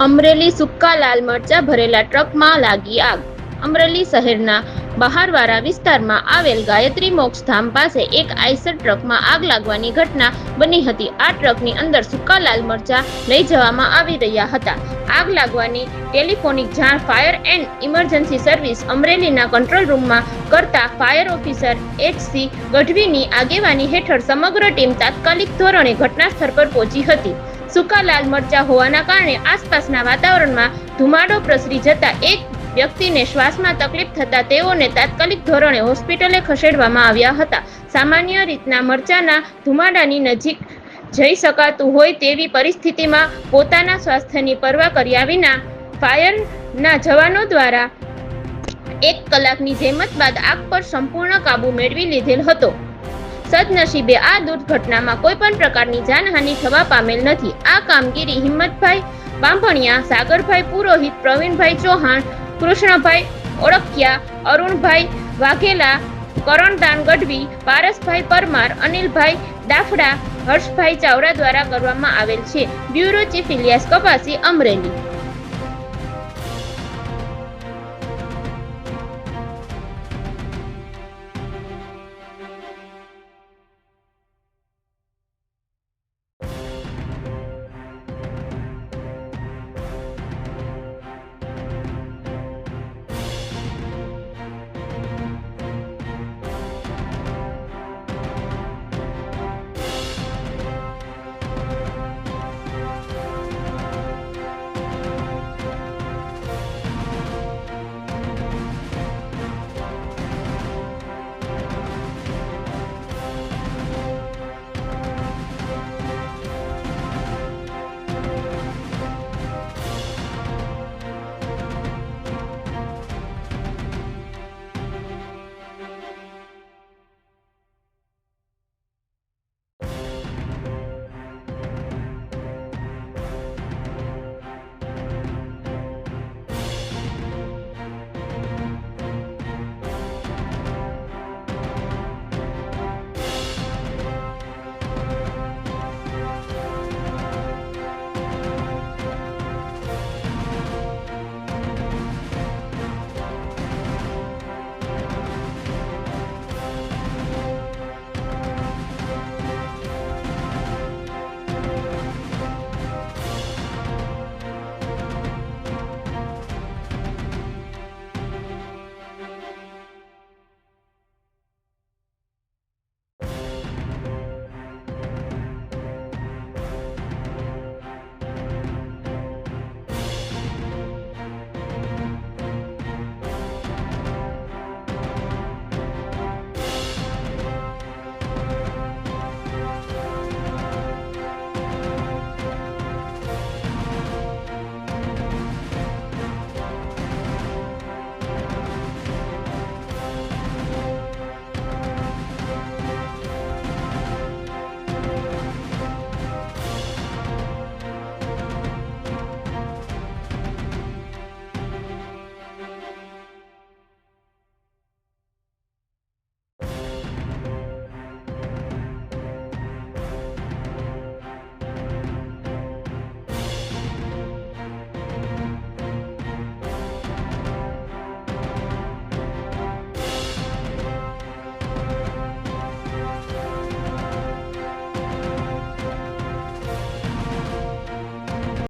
અમરેલી સૂકા લાલ મરચા ભરેલા ટ્રકમાં લાગી આગ. અમરેલી શહેરના બહારવાળા વિસ્તારમાં આવેલ ગાયત્રી મોક્ષધામ પાસે એક આઈસર ટ્રકમાં આગ લાગવાની ઘટના બની હતી. આ ટ્રકની અંદર સૂકા લાલ મરચા લઈ જવામાં આવી રહ્યા હતા. આગ લાગવાની ટેલિફોનિક જાણ ફાયર એન્ડ ઇમરજન્સી સર્વિસ અમરેલીના કંટ્રોલ રૂમમાં કરતા ફાયર ઓફિસર એચ.સી. ગઢવીની આગેવાની હેઠળ સમગ્ર ટીમ તાત્કાલિક ધોરણે ઘટના સ્થળ પર પહોંચી હતી. સૂકા લાલ મરચા હોવાના કારણે આસપાસના વાતાવરણમાં ધુમાડો પ્રસરી જતા એક વ્યક્તિને શ્વાસમાં તકલીફ થતા તેઓને તાત્કાલિક ધોરણે હોસ્પિટલે ખસેડવામાં આવ્યા હતા. સામાન્ય રીતના મરચાના ધુમાડાની નજીક જઈ શકાતું હોય તેવી પરિસ્થિતિમાં પોતાના સ્વાસ્થ્યની પરવા કર્યા વિના ફાયરના જવાનો દ્વારા 1 કલાકની જહેમત બાદ આગ પર સંપૂર્ણ કાબુ મેળવી લીધેલ હતો. સદનસીબે આ દુર્ઘટનામાં કોઈ પણ પ્રકારની જાનહાનિ થવા પામેલ નથી. આ કામગીરી હિંમતભાઈ બાંભણિયા, સાગરભાઈ પુરોહિત, પ્રવીણભાઈ ચૌહાણ, કૃષ્ણભાઈ ઓળખિયા, અરુણભાઈ વાઘેલા, કરણદાન ગઢવી, પારસભાઈ પરમાર, અનિલભાઈ ડાફડા, હર્ષભાઈ ચાવડા દ્વારા કરવામાં આવેલ છે. બ્યુરો ચીફ ઇલિયાસ કપાસી, અમરેલી.